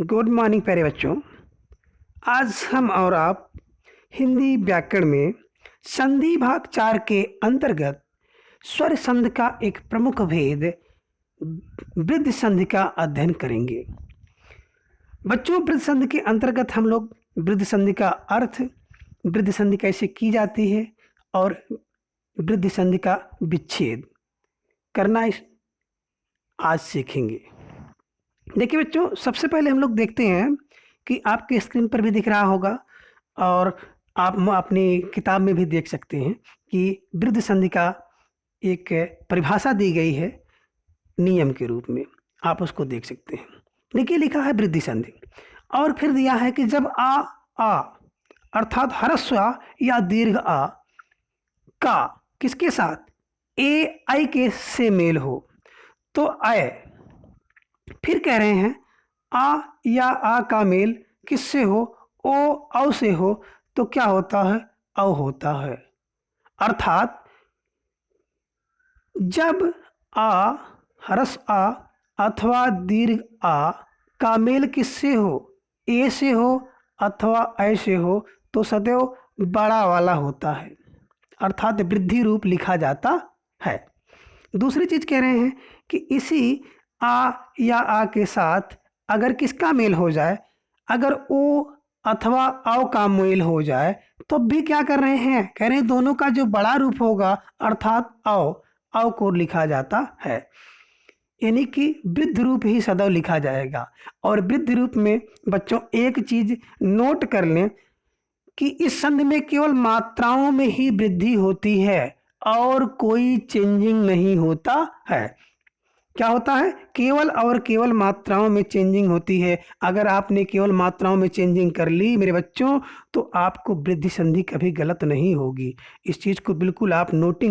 Good morning प्यारे बच्चों। आज हम और आप हिंदी व्याकरण में संधि भाग 4 के अंतर्गत स्वर संधि का एक प्रमुख भेद वृद्धि संधि का अध्ययन करेंगे। बच्चों, वृद्धि संधि के अंतर्गत हम लोग वृद्धि संधि का अर्थ, वृद्धि संधि कैसे की जाती है और वृद्धि संधि का विच्छेद करना आज सीखेंगे। देखिए बच्चों, सबसे पहले हम लोग देखते हैं कि आपके स्क्रीन पर भी दिख रहा होगा और आप अपनी किताब में भी देख सकते हैं कि वृद्धि संधि का एक परिभाषा दी गई है नियम के रूप में। आप उसको देख सकते हैं। देखिए, लिखा है वृद्धि संधि और फिर दिया है कि जब आ अर्थात ह्रस्व आ या दीर्घ आ का किसके साथ ए आई के से मेल हो तो आय। फिर कह रहे हैं आ या आ का मेल किससे हो, ओ औ से हो तो क्या होता है, औ होता है। अर्थात जब आ ह्रस्व आ अथवा दीर्घ आ का मेल किससे हो, ए से हो अथवा ऐ से हो तो सदैव बड़ा वाला होता है, अर्थात वृद्धि रूप लिखा जाता है। दूसरी चीज कह रहे हैं कि इसी आ या आ के साथ अगर किसका मेल हो जाए, अगर ओ अथवा औ का मेल हो जाए तो भी क्या कर रहे हैं, कह रहे हैं दोनों का जो बड़ा रूप होगा अर्थात औ को लिखा जाता है, यानी कि वृद्ध रूप ही सदैव लिखा जाएगा। और वृद्ध रूप में बच्चों एक चीज नोट कर लें कि इस संधि में केवल मात्राओं में ही वृद्धि होती है और कोई चेंजिंग नहीं होता है। क्या होता है, केवल और केवल मात्राओं में चेंजिंग होती है। अगर आपने केवल मात्राओं में चेंजिंग कर ली मेरे बच्चों तो आपको वृद्धि संधि कभी गलत नहीं होगी। इस चीज को बिल्कुल आप नोट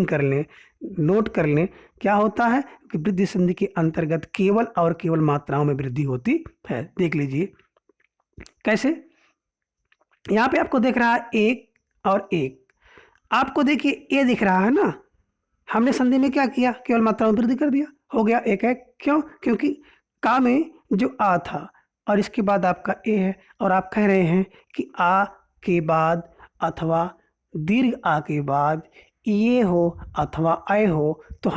कर लें। क्या होता है कि वृद्धि संधि के अंतर्गत केवल और केवल मात्राओं में वृद्धि होती है। देख लीजिए कैसे। यहाँ पे आपको देख रहा है एक और एक, आपको देखिए ए दिख रहा है ना, हमने संधि में क्या किया, केवल मात्रा में वृद्धि कर दिया, हो गया एक एक। क्यों, क्योंकि का में जो आ था और इसके बाद आपका ए है और आप कह रहे हैं कि आ के बाद अथवा दीर्घ आ के बाद ये हो अथवा ऐ हो तो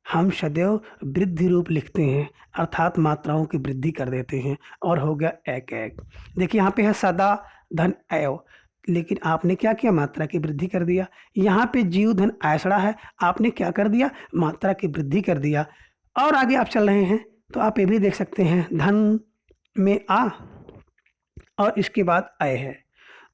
हम सदैव वृद्धि रूप लिखते हैं, अर्थात मात्राओं की वृद्धि कर देते हैं और हो गया एक एक। देखिए यहाँ पे है सदा धन एव, लेकिन आपने क्या किया, मात्रा की वृद्धि कर दिया। यहाँ पे जीव धन ऐसड़ा है, आपने क्या कर दिया, मात्रा की वृद्धि कर दिया। और आगे आप चल रहे हैं तो आप ये भी देख सकते हैं धन में आ और इसके बाद अय है,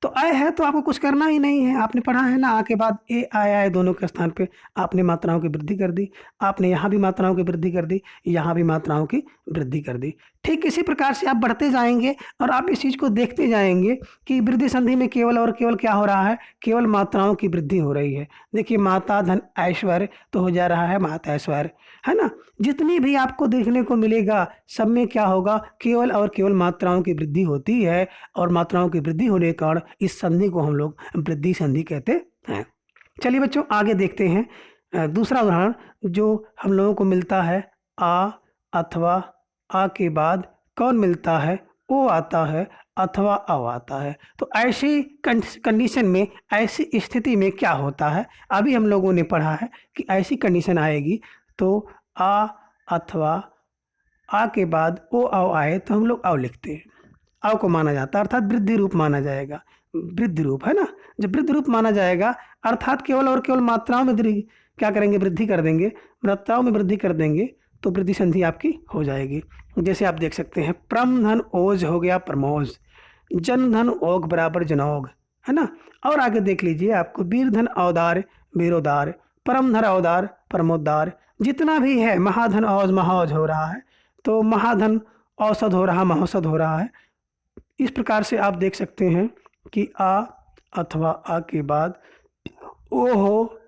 तो अय है तो आपको कुछ करना ही नहीं है। आपने पढ़ा है ना, आ के बाद ए आय आय दोनों के स्थान पे आपने मात्राओं की वृद्धि कर दी। आपने यहाँ भी मात्राओं की वृद्धि कर दी, यहाँ भी मात्राओं की वृद्धि कर दी। ठीक इसी प्रकार से आप बढ़ते जाएंगे और आप इस चीज़ को देखते जाएंगे कि वृद्धि संधि में केवल और केवल क्या हो रहा है, केवल मात्राओं की वृद्धि हो रही है। देखिए माता धन ऐश्वर्य तो हो जा रहा है माता ऐश्वर्य, है ना। जितनी भी आपको देखने को मिलेगा सब में क्या होगा, केवल और केवल मात्राओं की वृद्धि होती है और मात्राओं की वृद्धि होने के कारण इस संधि को हम लोग वृद्धि संधि कहते हैं। चलिए बच्चों आगे देखते हैं। दूसरा उदाहरण जो हम लोगों को मिलता है, आ अथवा आ के बाद कौन मिलता है, ओ आता है अथवा अव आता है। तो ऐसी कंडीशन में, ऐसी स्थिति में क्या होता है, अभी हम लोगों ने पढ़ा है कि ऐसी कंडीशन आएगी तो आ अथवा आ के बाद ओ अव आए तो हम लोग अव लिखते हैं, अव को माना जाता है, अर्थात वृद्धि रूप माना जाएगा। वृद्धि रूप है ना, जब वृद्धि रूप माना जाएगा अर्थात केवल और केवल मात्राओं में क्या करेंगे, वृद्धि कर देंगे, मात्राओं में वृद्धि कर देंगे तो वृद्धि संधि आपकी हो जाएगी। जैसे आप देख सकते हैं प्रम धन ओज हो गया प्रमोज, जन धन ओग बराबर जनोग, है ना। और आगे देख लीजिए आपको वीर धन औदार वीरोदार, परम धन औदार परमोदार, जितना भी है महाधन औज महाौज हो रहा है तो महाधन औसत हो रहा, महौसत हो रहा है। इस प्रकार से आप देख सकते हैं कि आ अथवा आ के बाद ओ हो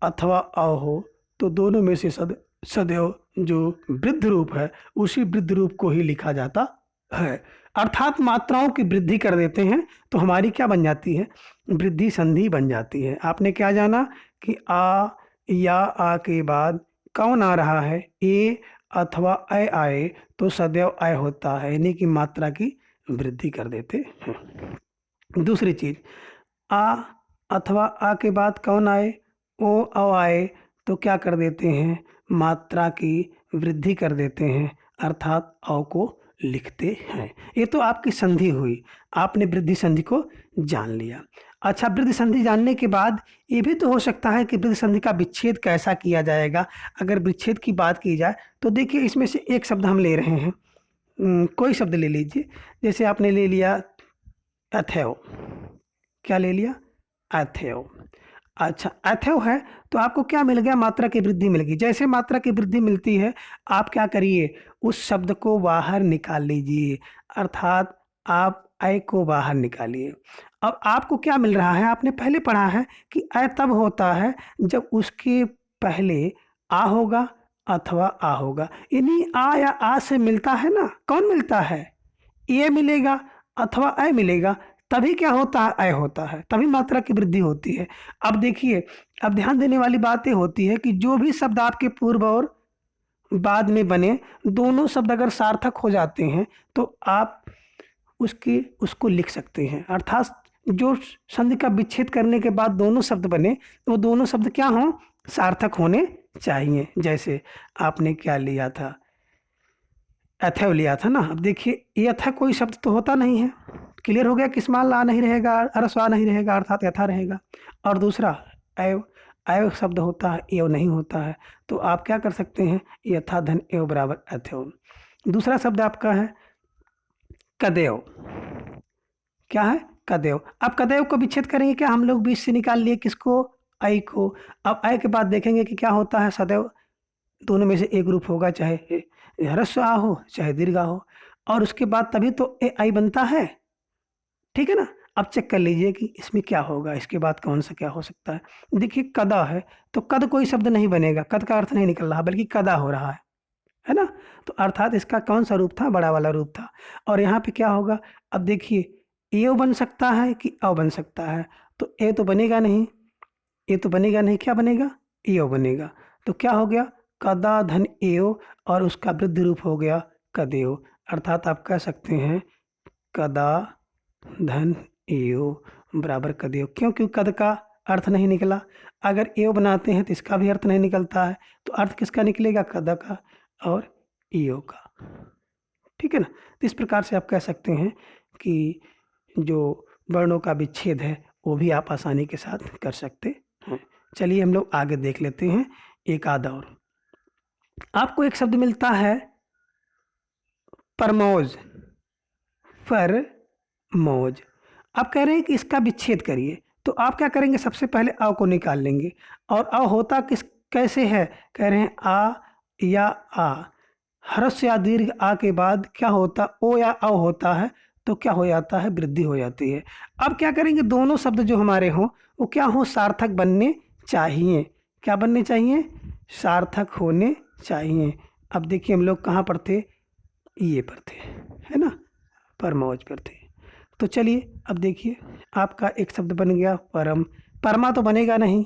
अथवा अ हो तो दोनों में से सदैव जो वृद्ध रूप है उसी वृद्ध रूप को ही लिखा जाता है, अर्थात मात्राओं की वृद्धि कर देते हैं तो हमारी क्या बन जाती है, वृद्धि संधि बन जाती है। आपने क्या जाना कि आ या आ के बाद कौन आ रहा है, ए अथवा अय आए तो सदैव अय होता है, यानी कि मात्रा की वृद्धि कर देते हैं। दूसरी चीज, आ अथवा आ के बाद कौन आए, ओ अव आए तो क्या कर देते हैं, मात्रा की वृद्धि कर देते हैं, अर्थात अव को लिखते हैं। ये तो आपकी संधि हुई, आपने वृद्धि संधि को जान लिया। अच्छा, वृद्धि संधि जानने के बाद ये भी तो हो सकता है कि वृद्धि संधि का विच्छेद कैसा किया जाएगा। अगर विच्छेद की बात की जाए तो देखिए, इसमें से एक शब्द हम ले रहे हैं, कोई शब्द ले लीजिए। जैसे आपने ले लिया अथेव, क्या ले लिया, अथेव। अच्छा, अथेव है तो आपको क्या मिल गया, मात्रा की वृद्धि मिल गई। जैसे मात्रा की वृद्धि मिलती है, आप क्या करिए, उस शब्द को बाहर निकाल लीजिए, अर्थात आप अय को बाहर निकालिए। अब आपको क्या मिल रहा है, आपने पहले पढ़ा है कि अय तब होता है जब उसके पहले आ होगा अथवा आ होगा। यानी आ या आ से मिलता है ना, कौन मिलता है, ए मिलेगा अथवा अय मिलेगा, तभी क्या होता है, अय होता है, तभी मात्रा की वृद्धि होती है। अब देखिए, अब ध्यान देने वाली बात ये होती है कि जो भी शब्द आपके पूर्व और बाद में बने, दोनों शब्द अगर सार्थक हो जाते हैं तो आप उसको लिख सकते हैं। अर्थात जो संधि का विच्छेद करने के बाद दोनों शब्द बने, वो दोनों शब्द क्या हों, सार्थक होने चाहिए। जैसे आपने क्या लिया था, अथव लिया था ना। अब देखिए, ये अथा कोई शब्द तो होता नहीं है, क्लियर हो गया कि इसमें ला नहीं रहेगा, अरस्वा नहीं रहेगा, अर्थात यथा रहेगा। और दूसरा एव, एव शब्द होता है, एव नहीं होता है, तो आप क्या कर सकते हैं, यथा धन एव बराबर अथव। दूसरा शब्द आपका है कदेव, क्या है, कदेव। अब कदेव को विच्छेद करेंगे क्या, हम लोग बीच से निकाल लिए किसको, अय को। अब अय के बाद देखेंगे कि क्या होता है, सदैव दोनों में से एक रूप होगा, चाहे ह्रस्व आ हो चाहे दीर्घ आ हो, और उसके बाद तभी तो ए आई बनता है, ठीक है ना। अब चेक कर लीजिए कि इसमें क्या होगा, इसके बाद कौन सा क्या हो सकता है। देखिए, कदा है तो कद कोई शब्द नहीं बनेगा, कद का अर्थ नहीं निकल रहा, बल्कि कदा हो रहा है ना। तो अर्थात इसका कौन सा रूप था, बड़ा वाला रूप था। और यहाँ पे क्या होगा, अब देखिए, एव बन सकता है कि अव बन सकता है, तो ए तो बनेगा नहीं, ए तो बनेगा नहीं, क्या बनेगा, एव बनेगा। तो क्या हो गया, कदा धन एव, और उसका वृद्धि रूप हो गया कदेव। अर्थात आप कह सकते हैं कदा धन एव बराबर कदेव। क्यों, क्योंकि कद का अर्थ नहीं निकला, अगर एव बनाते हैं तो इसका भी अर्थ नहीं निकलता है, तो अर्थ किसका निकलेगा, कदा का और एव का, ठीक है ना। तो इस प्रकार से आप कह सकते हैं कि जो वर्णों का विच्छेद है वो भी आप आसानी के साथ कर सकते हैं। चलिए हम लोग आगे देख लेते हैं एक आधा और। आपको एक शब्द मिलता है परमोज, परमोज। आप कह रहे हैं कि इसका विच्छेद करिए, तो आप क्या करेंगे, सबसे पहले अ को निकाल लेंगे। और अ होता किस कैसे है, कह रहे हैं आ या आ, ह्रस्व या दीर्घ आ के बाद क्या होता, ओ या अ होता है, तो क्या हो जाता है, वृद्धि हो जाती है। अब क्या करेंगे, दोनों शब्द जो हमारे हों वो क्या हो, सार्थक बनने चाहिए। क्या बनने चाहिए, सार्थक होने चाहिए। अब देखिए, हम लोग कहाँ पर थे, ये पर थे, है ना, परमौज पर थे। तो चलिए अब देखिए, आपका एक शब्द बन गया परम, परमा तो बनेगा नहीं,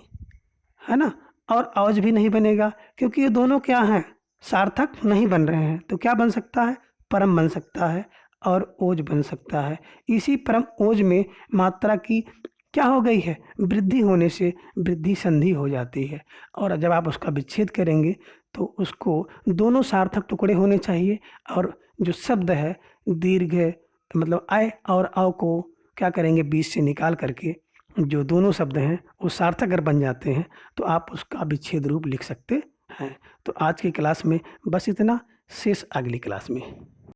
है ना, और औज भी नहीं बनेगा, क्योंकि ये दोनों क्या हैं, सार्थक नहीं बन रहे हैं। तो क्या बन सकता है, परम बन सकता है और ओज बन सकता है। इसी परम ओज में मात्रा की क्या हो गई है, वृद्धि होने से वृद्धि संधि हो जाती है। और जब आप उसका विच्छेद करेंगे तो उसको दोनों सार्थक टुकड़े होने चाहिए, और जो शब्द है दीर्घ, मतलब अय और अव को क्या करेंगे, बीच से निकाल करके जो दोनों शब्द हैं वो सार्थक अगर बन जाते हैं तो आप उसका विच्छेद रूप लिख सकते हैं। तो आज की क्लास में बस इतना, शेष अगली क्लास में।